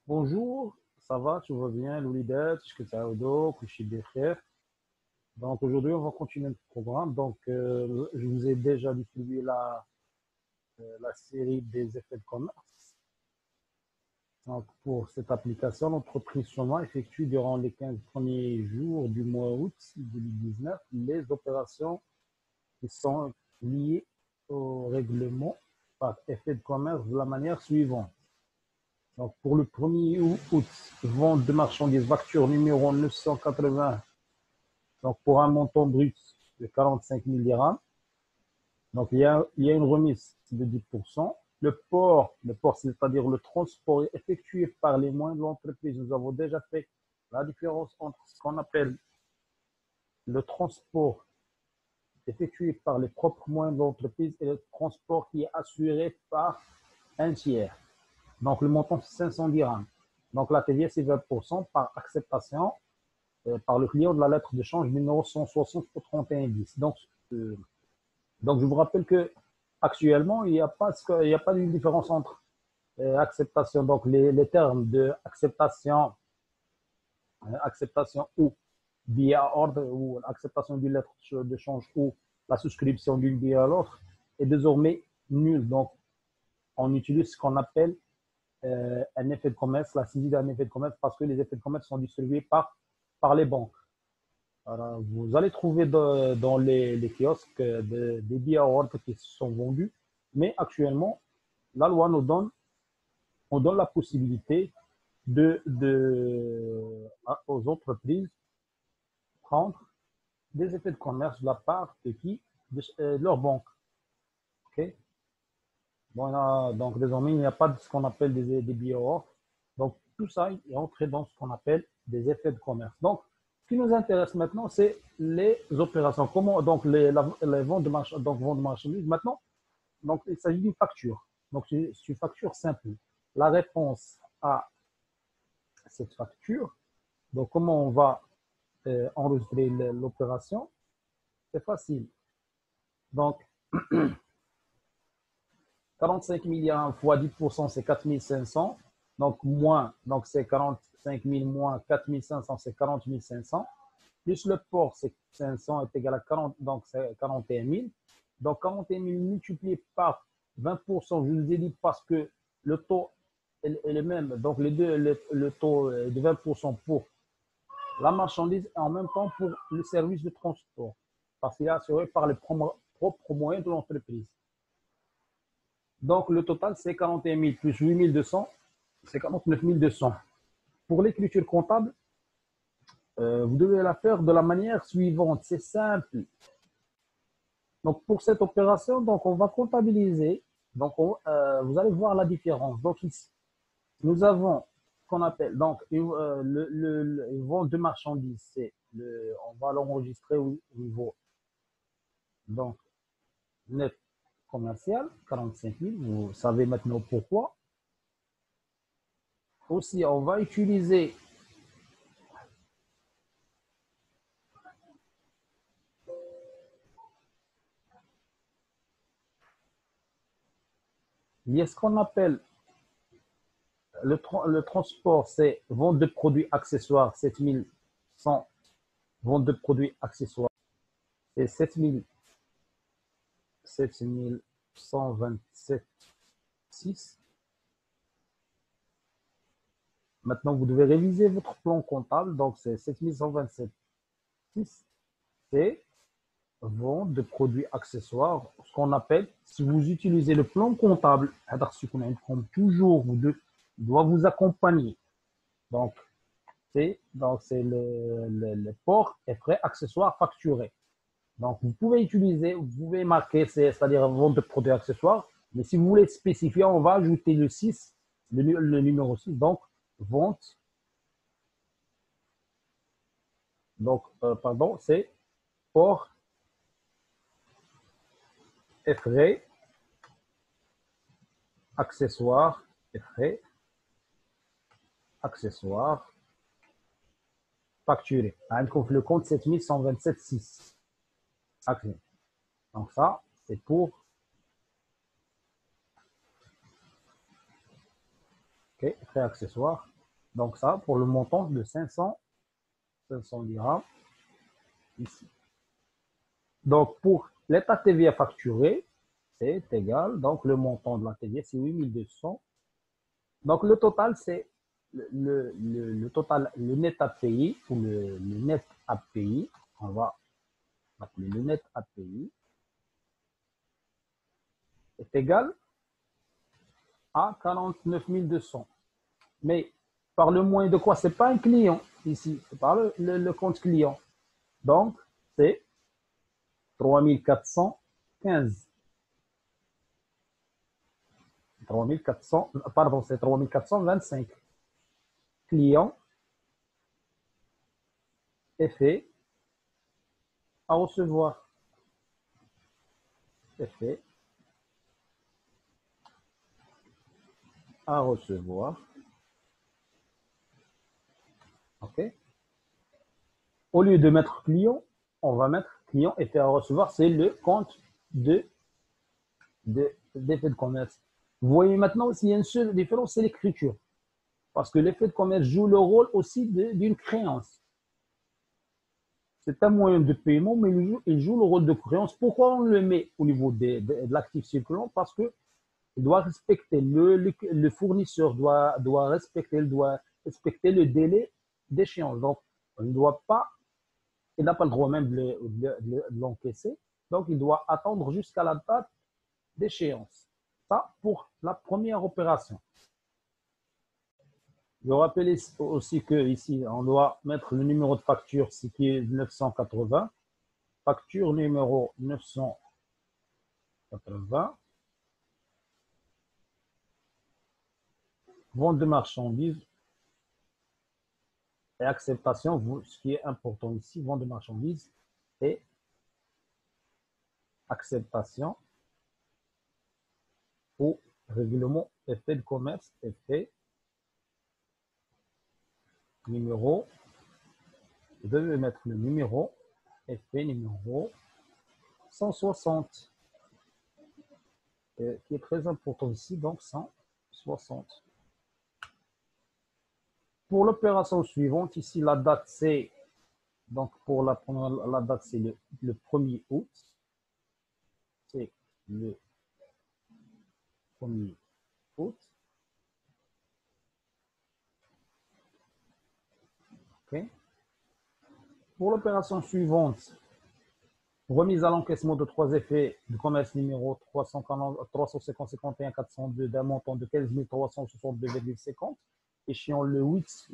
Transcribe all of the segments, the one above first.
Bonjour, ça va, tu vas bien, Loulidet, que ça va, que je suis bien frère. Donc aujourd'hui, on va continuer le programme. Je vous ai déjà distribué la série des effets de commerce. Donc, pour cette application, l'entreprise Soma effectue durant les 15 premiers jours du mois août 2019 les opérations qui sont liées au règlement par effet de commerce de la manière suivante. Donc, pour le 1er août, vente de marchandises, facture numéro 980, donc pour un montant brut de 45 000 dirhams. Donc, il y a une remise de 10%. Le port, c'est-à-dire le transport effectué par les moindres entreprises. Nous avons déjà fait la différence entre ce qu'on appelle le transport effectué par les propres moindres entreprises et le transport qui est assuré par un tiers. Donc, le montant, c'est 500 dirhams. Donc, la TVA, c'est 20% par acceptation par le client de la lettre de change numéro 160 au 3110. Donc, je vous rappelle que actuellement, il n'y a pas de différence entre acceptation, donc les termes de acceptation ou billet à ordre ou acceptation d'une lettre de change ou la souscription d'une billet à l'autre est désormais nul. Donc, on utilise ce qu'on appelle un effet de commerce, la saisie d'un effet de commerce, parce que les effets de commerce sont distribués par les banques. Alors, vous allez trouver dans les kiosques des billets à ordre qui sont vendus, mais actuellement, la loi on donne la possibilité aux entreprises de prendre des effets de commerce de la part de qui? De leur banque. Okay. Bon, donc, désormais, il n'y a pas de ce qu'on appelle des billets à ordre. Donc, tout ça est entré dans ce qu'on appelle des effets de commerce. Donc, ce qui nous intéresse maintenant, c'est les opérations. Comment, donc, les ventes de marchandises. Maintenant, donc, il s'agit d'une facture. Donc, c'est une facture simple. La réponse à cette facture, donc, comment on va enregistrer l'opération, c'est facile. Donc, 45 milliards fois 10%, c'est 4500. Donc c'est 45 000 moins 4500, c'est 40 500. Plus le port, c'est 500 est égal à 40, donc c'est 41 000. Donc 41 000 multiplié par 20%, je vous ai dit parce que le taux est le même. Donc le taux de 20% pour la marchandise et en même temps pour le service de transport. Parce qu'il est assuré par les propres moyens de l'entreprise. Donc, le total, c'est 41 000 plus 8 200, c'est 49 200. Pour l'écriture comptable, vous devez la faire de la manière suivante. C'est simple. Donc, pour cette opération, donc, on va comptabiliser. Donc, vous allez voir la différence. Donc, ici, nous avons ce qu'on appelle donc le vente de marchandises. On va l'enregistrer au niveau donc net commercial, 45 000. Vous savez maintenant pourquoi. Aussi, on va utiliser il y a ce qu'on appelle le transport, c'est vente de produits accessoires, 7100. Vente de produits accessoires, c'est 7127,6. Maintenant, vous devez réviser votre plan comptable. Donc, c'est 7127,6. C'est vente de produits accessoires, ce qu'on appelle, si vous utilisez le plan comptable, comme toujours, doit vous accompagner. Donc, c'est le port et frais accessoires facturés. Donc, vous pouvez utiliser, vous pouvez marquer, c'est-à-dire vente de produits accessoires, mais si vous voulez spécifier, on va ajouter le 6, le numéro 6, donc vente, pardon, c'est port et frais accessoires et frais accessoires facturés. Le compte 7127,6. Donc ça, c'est pour frais accessoires Donc ça, pour le montant de 500 dirhams ici. Donc pour l'état TVA facturé, c'est égal. Donc le montant de la TVA, c'est 8200. Donc le total, c'est le total, le net à payer, ou le net à payer. On va appeler le net à payer, est égal à 49 200. Mais par le moyen de quoi? Ce n'est pas un client ici, c'est par le compte client. Donc, c'est 3415. 3400, pardon, c'est 3425. Client, effet à recevoir. Effet à recevoir. OK. Au lieu de mettre client, on va mettre client effet à recevoir. C'est le compte d'effet de commerce. Vous voyez maintenant, s'il y a une seule différence, c'est l'écriture. Parce que l'effet de commerce joue le rôle aussi d'une créance. C'est un moyen de paiement, mais il joue le rôle de créance. Pourquoi on le met au niveau de l'actif circulant? Parce que il doit respecter, le fournisseur doit respecter le délai d'échéance. Donc, on ne doit pas, il n'a pas le droit même de l'encaisser. Donc, il doit attendre jusqu'à la date d'échéance. Ça, pour la première opération. Je rappelle aussi que ici, on doit mettre le numéro de facture, ce qui est 980. Facture numéro 980. Vente de marchandises et acceptation. Ce qui est important ici, vente de marchandises et acceptation au règlement effet de commerce, effet numéro. Vous devez mettre le numéro, effet numéro 160, qui est très important ici, donc 160. Pour l'opération suivante, ici la date c'est, donc pour la date c'est le 1er août, c'est le 1er août. Okay. Pour l'opération suivante, remise à l'encaissement de 3 effets de commerce numéro 350 402 d'un montant de 15 362,50, échéant le 8.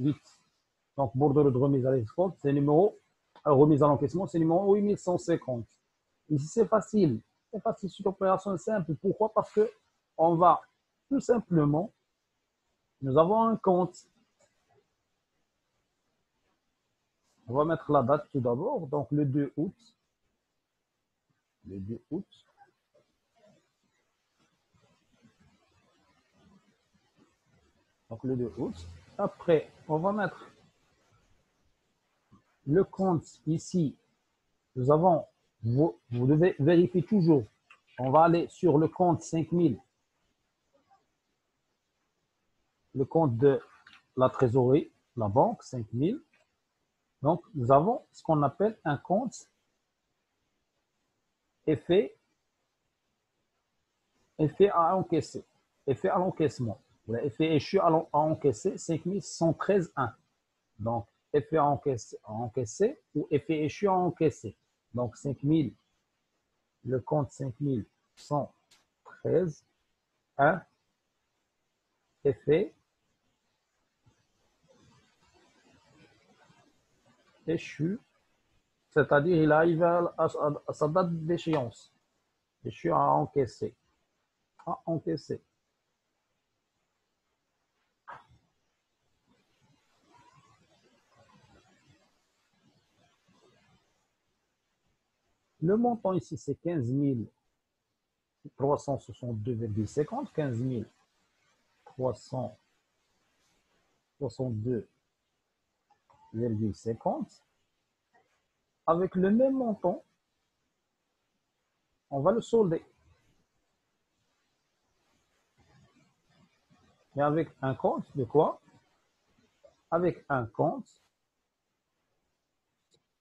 Donc, bordereau de remise à l'export, c'est numéro, remise à l'encaissement, c'est numéro 8150. Ici, c'est facile. C'est facile, cette opération est simple. Pourquoi? Parce que on va tout simplement, nous avons un compte. On va mettre la date tout d'abord, donc le 2 août. Le 2 août. Donc le 2 août. Après, on va mettre le compte ici. Nous avons, vous devez vérifier toujours. On va aller sur le compte 5000. Le compte de la trésorerie, la banque, 5000. Donc, nous avons ce qu'on appelle un compte effet à encaisser. Effet à l'encaissement. Effet échu à encaisser, 5113,1. Donc, effet à encaisser ou effet échu à encaisser. Donc, 5000, le compte 5113,1, effet échu, c'est-à-dire il arrive à sa date d'échéance. Échu à encaisser. À encaisser. Le montant ici, c'est 15 362,50. 15 362,50. Avec le même montant, on va le solder. Mais avec un compte de quoi? avec un compte,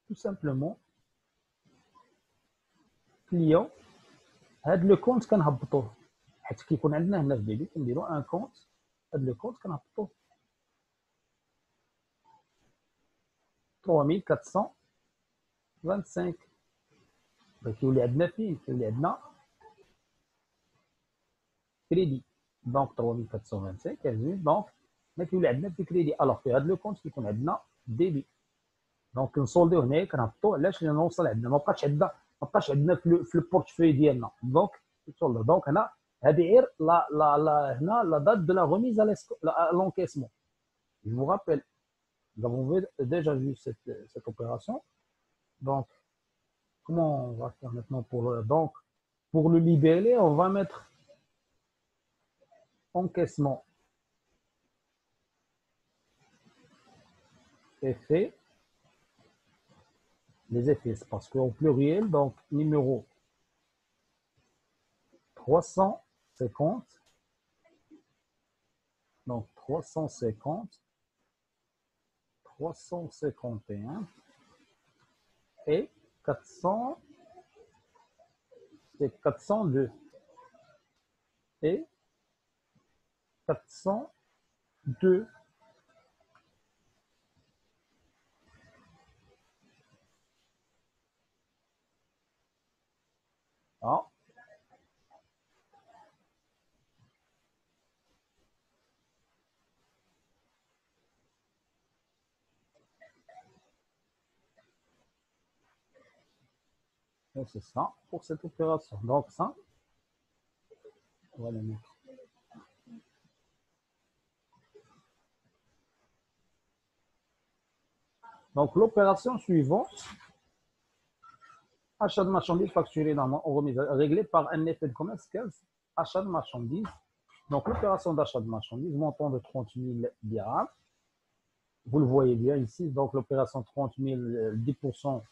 tout simplement, client, هذا لو كونت كنهبطوه حيت كيكون عندنا هنا في ديبي كنديروا ان كونت هذا لو كونت كنهبطوه 3425 كيولي عندنا فين كيولي عندنا كريدي دونك 3425 كنزيد دونك ما كيولي عندنا في كريدي الوغ في هذا لو كونت كيكون عندنا ديبي دونك كنسولديو هنايا كنهبطو علاش لان وصل عندنا ما بقاش عندنا في البورتفوي ديالنا دونك دونك هنا هذه غير لا هنا لا دate de la remise à l'encaissement. Je vous rappelle, nous avons déjà vu cette opération. Donc, comment on va faire maintenant donc, pour le libellé, on va mettre encaissement effet. Les effets, c'est parce qu'au pluriel, donc numéro 350, donc 350, 351 et 400, c'est 402 et 402. Ah. Et c'est ça pour cette opération. Donc ça, on va le mettre. Donc l'opération suivante, achat de marchandises facturé dans remise réglé par un effet de commerce 15, achat de marchandises. Donc l'opération d'achat de marchandises, montant de 30 000 dirhams. Vous le voyez bien ici, donc l'opération 30 000, 10%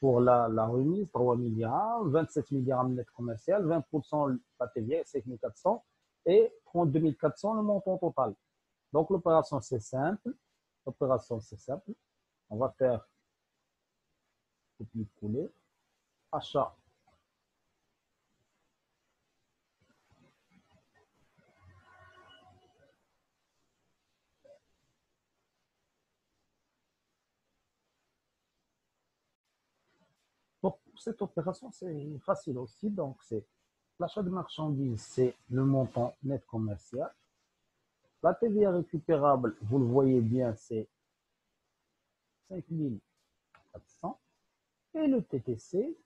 pour la remise, 3 000 dirhams, 27 000 dirhams net commercial, 20% la TVA, 5 400 et 32 400 le montant total. Donc l'opération c'est simple, on va faire copier-coller, achat. Donc, cette opération, c'est facile aussi. Donc, c'est l'achat de marchandises, c'est le montant net commercial. La TVA récupérable, vous le voyez bien, c'est 5 400. Et le TTC,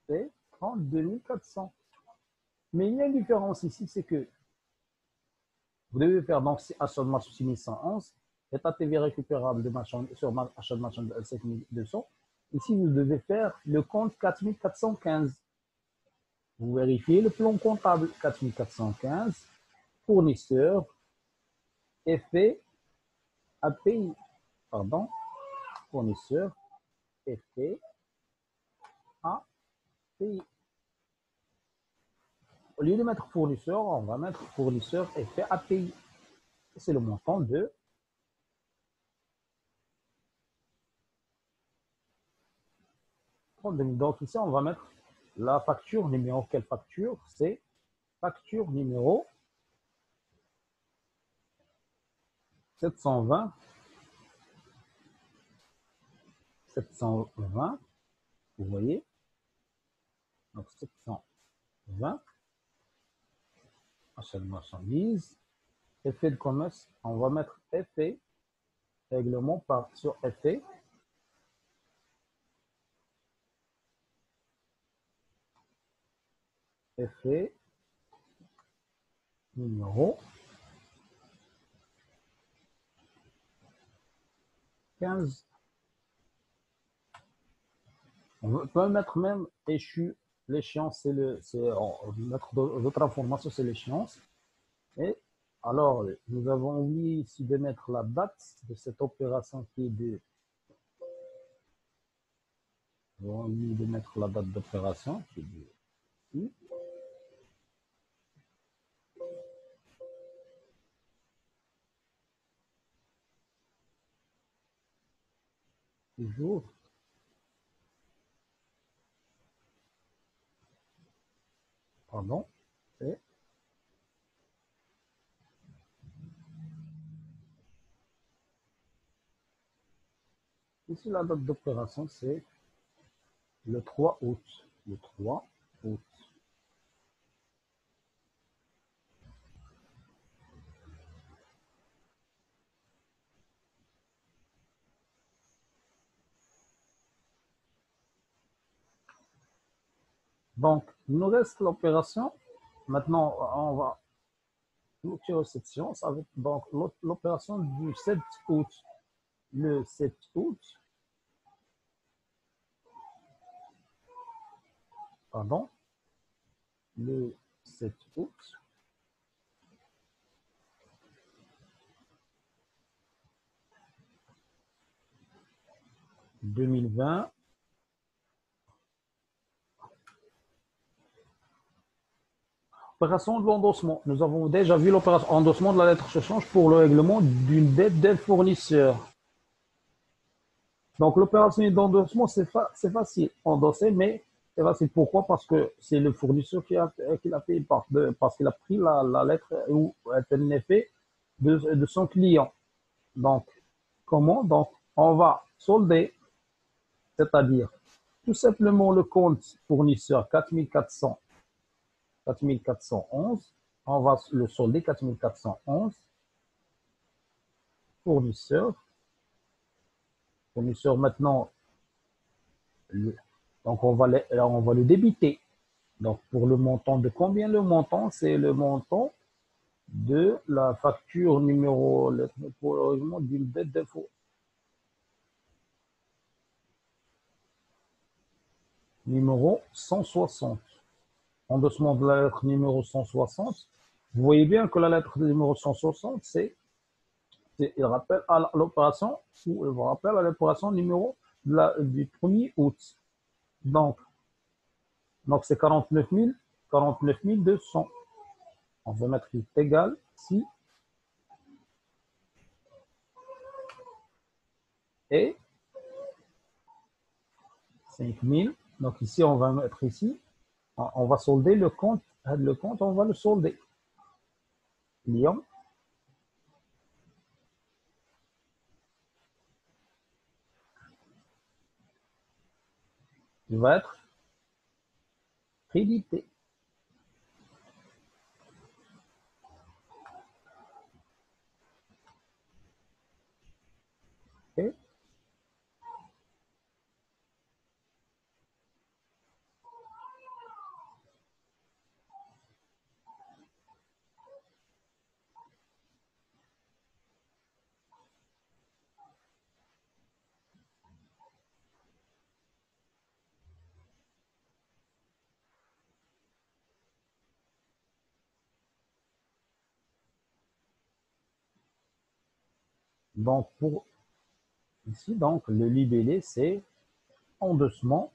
c'est 32 400. Mais il y a une différence ici, c'est que vous devez faire donc achat de marchandises 6111 et la TVA récupérable de marchandises, sur achat de marchandises 7200. Ici, vous devez faire le compte 4415. Vous vérifiez le plan comptable 4415, fournisseur, effet, API, pardon, fournisseur, effet, API. Au lieu de mettre fournisseur, on va mettre fournisseur, effet, API. C'est le montant de 32 000. Donc ici, on va mettre la facture numéro. Quelle facture? C'est facture numéro 720. 720, vous voyez. Donc 720, achat de marchandises. Effet de commerce, on va mettre effet, règlement par sur effet. Effet numéro 15. On peut mettre même échu, l'échéance, mettre d'autres informations, c'est l'échéance. Et alors, nous avons oublié ici de mettre la date de cette opération qui est de. Nous avons oublié de mettre la date d'opération qui est de ici. toujours. Pardon. Et ici, la date d'opération, c'est le 3 août. Le 3 août. Donc, il nous reste l'opération. Maintenant, on va clôturer cette séance avec donc l'opération du 7 août. Le 7 août, pardon, le 7 août 2020. Opération de l'endossement. Nous avons déjà vu l'opération endossement de la lettre de change pour le règlement d'une dette d'un fournisseur. Donc, l'opération d'endossement, c'est facile. Endosser, mais c'est facile. Pourquoi? Parce que c'est le fournisseur qui l'a fait, parce qu'il a pris la lettre ou un effet de son client. Donc, comment? Donc, on va solder, c'est-à-dire tout simplement le compte fournisseur 4411. On va le solder 4411. Fournisseur. Fournisseur maintenant, donc on va le débiter. Donc pour le montant de combien? Le montant, c'est le montant de la facture numéro pour le règlement d'une dette d'info. Numéro 160. Endossement de la lettre numéro 160. Vous voyez bien que la lettre numéro 160, il rappelle à l'opération, ou il vous rappelle à l'opération numéro du 1er août. Donc c'est 49 200. On va mettre égal ici et 5000. Donc ici, on va mettre ici, on va solder le compte. Le compte, on va le solder. Client. Il va être crédité. Okay. Donc, pour ici, donc, le libellé, c'est endossement.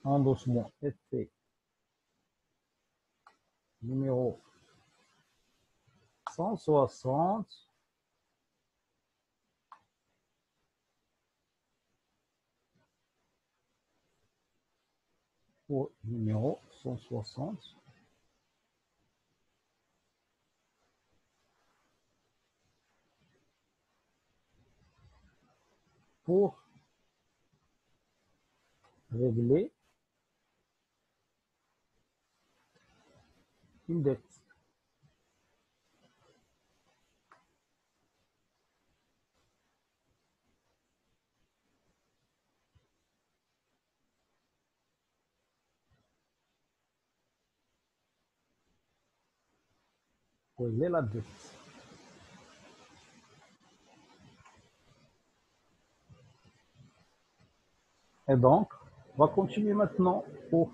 Endossement effet numéro 160. Pour numéro 160. Pour régler une dette. Pour régler la dette. Et donc, on va continuer maintenant pour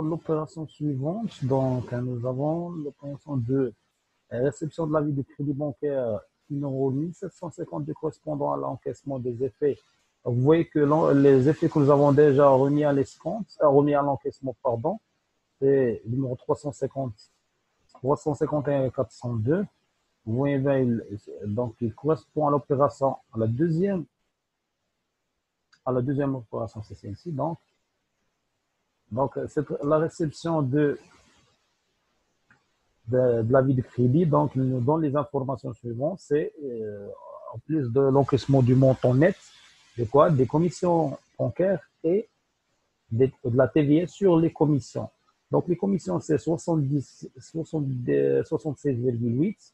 l'opération suivante. Donc, nous avons l'opération de réception de l'avis de crédit bancaire numéro 1752 correspondant à l'encaissement des effets Vous voyez que les effets que nous avons déjà remis à l'escompte, remis à l'encaissement, pardon, c'est le numéro 350, 351 et 402. Vous voyez bien, donc il correspond à l'opération, à la deuxième opération, c'est celle-ci. Donc la réception de l'avis de crédit, donc il nous donne les informations suivantes, c'est en plus de l'encaissement du montant net, de quoi? Des commissions bancaires et de la TVA sur les commissions. Donc les commissions, c'est 76,8.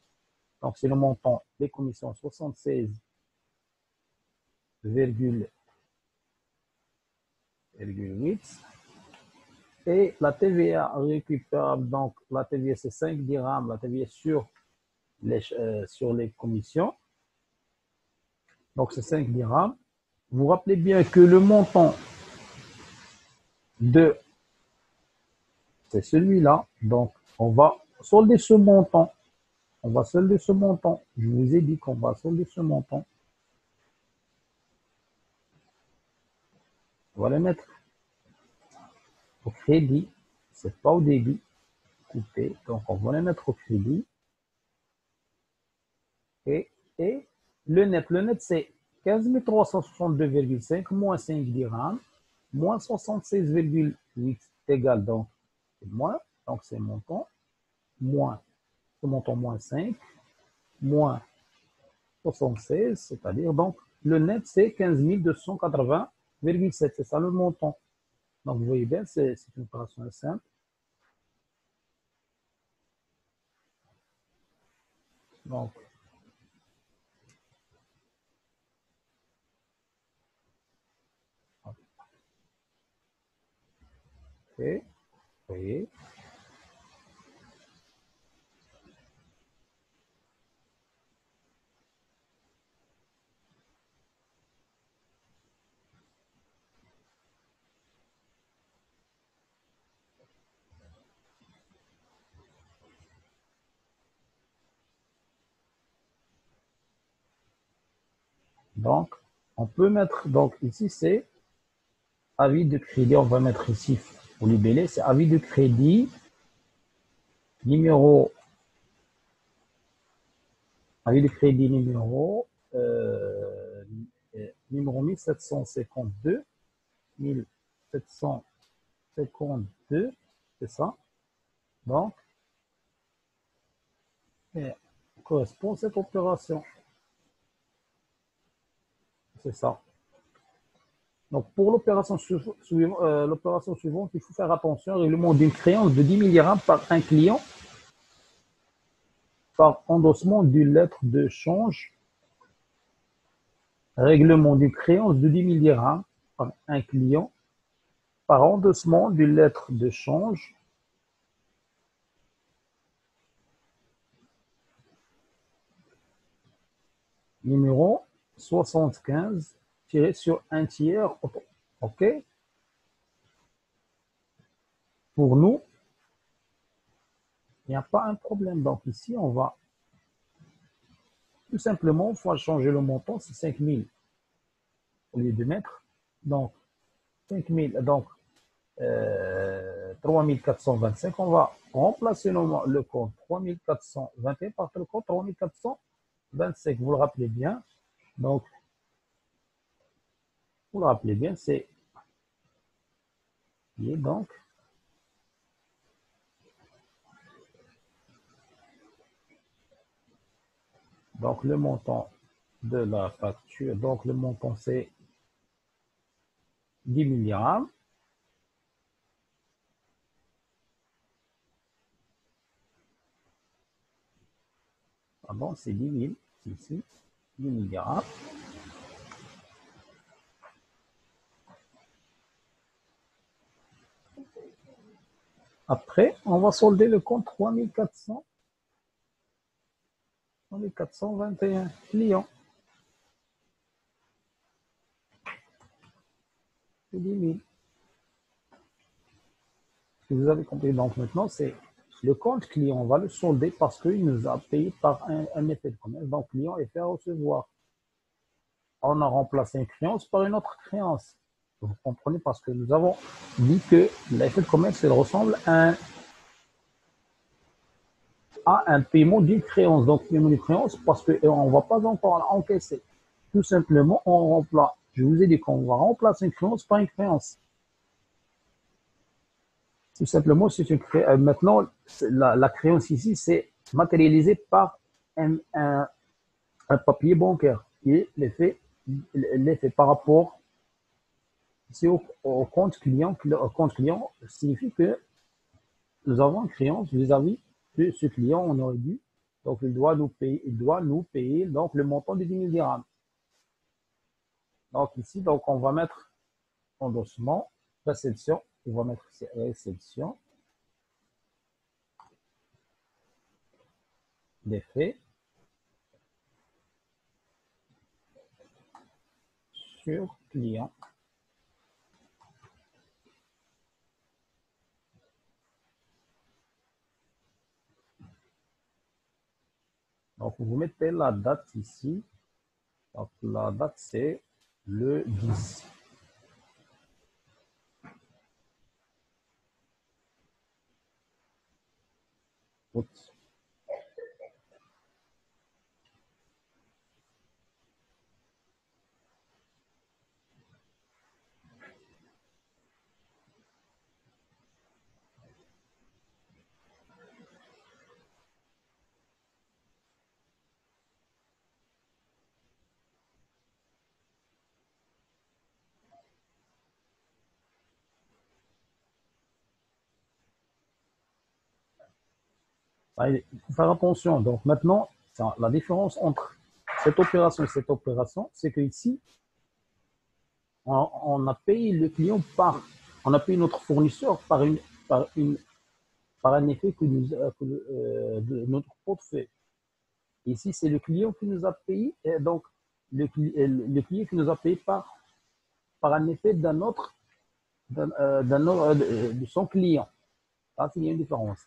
Donc c'est le montant des commissions 76,8. Et la TVA récupérable, donc la TVA c'est 5 dirhams, la TVA sur les commissions. Donc c'est 5 dirhams. Vous vous rappelez bien que le montant c'est celui-là. Donc on va solder ce montant. On va solder ce montant. Je vous ai dit qu'on va solder ce montant. On va le mettre au crédit. C'est pas au débit. Coupé. Donc on va le mettre au crédit. Et le net c'est 15 362,5 moins 5 dirhams moins 76,8 égale donc moins, donc c'est montant, moins ce montant moins 5 moins 76, c'est-à-dire donc le net c'est 15 280,7, c'est ça le montant. Donc vous voyez bien, c'est une opération simple. Donc ok, vous voyez. Donc on peut mettre, donc ici c'est avis de crédit, on va mettre ici au libellé, c'est avis de crédit numéro avis de crédit numéro 1752, 1752, c'est ça. Donc, correspond à cette opération. C'est ça. Donc, pour l'opération suivante, il faut faire attention au règlement d'une créance de 10 000 dirhams par un client par endossement d'une lettre de change. Règlement d'une créance de 10 000 dirhams par un client par endossement d'une lettre de change numéro 75 tiré sur un tiers. OK? Pour nous, il n'y a pas un problème. Donc ici, on va tout simplement, il faut changer le montant, c'est 5 000 au lieu de mettre. Donc 5 000, donc 3 425, on va remplacer le compte 3 421 par le compte 3 425. Vous le rappelez bien. Donc, vous le rappelez bien, c'est donc le montant de la facture, donc le montant c'est 10 000 dirhams. Pardon, c'est 10 000, ici, 10 000 dirhams. Après, on va solder le compte 3421 clients. C'est 10 000. Si vous avez compris, donc maintenant, c'est le compte client. On va le solder parce qu'il nous a payé par un effet de commerce. Donc, client est fait à recevoir. on a remplacé une créance par une autre créance. Vous comprenez, parce que nous avons dit que l'effet de commerce, il ressemble à un paiement d'une créance. Donc, paiement d'une créance, parce qu'on ne va pas encore l'encaisser. Tout simplement, on remplace. Je vous ai dit qu'on va remplacer une créance par une créance. Tout simplement, c'est une maintenant, la créance ici, c'est matérialisé par un papier bancaire qui est l'effet par rapport ici au compte client. Le compte client signifie que nous avons une créance vis-à-vis de ce client, on aurait dû. Donc, il doit nous payer donc, le montant de 10 000 dirhams. Donc, ici, donc, on va mettre endossement, réception. On va mettre ici réception des frais sur client. Donc, vous mettez la date ici. Donc, la date, c'est le 10. Août. Il faut faire attention. Donc, maintenant, la différence entre cette opération et cette opération, c'est qu'ici, on a payé le client on a payé notre fournisseur par, une, par un effet de notre portefeuille. Ici, c'est le client qui nous a payé, donc le client qui nous a payé par un effet de son client. Ça, il y a une différence.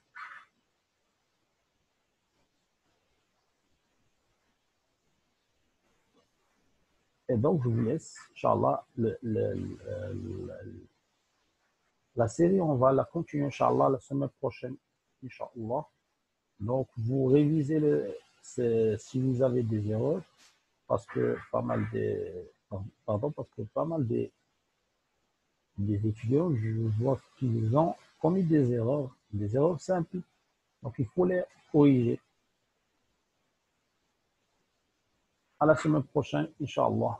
Et donc, je vous laisse, Inch'Allah, la série, on va la continuer, Inch'Allah, la semaine prochaine, Inch'Allah. Donc, vous révisez si vous avez des erreurs, parce que pas mal pardon, parce que pas mal des étudiants, je vois qu'ils ont commis des erreurs simples. Donc, il faut les corriger. À la semaine prochaine, Inch'Allah.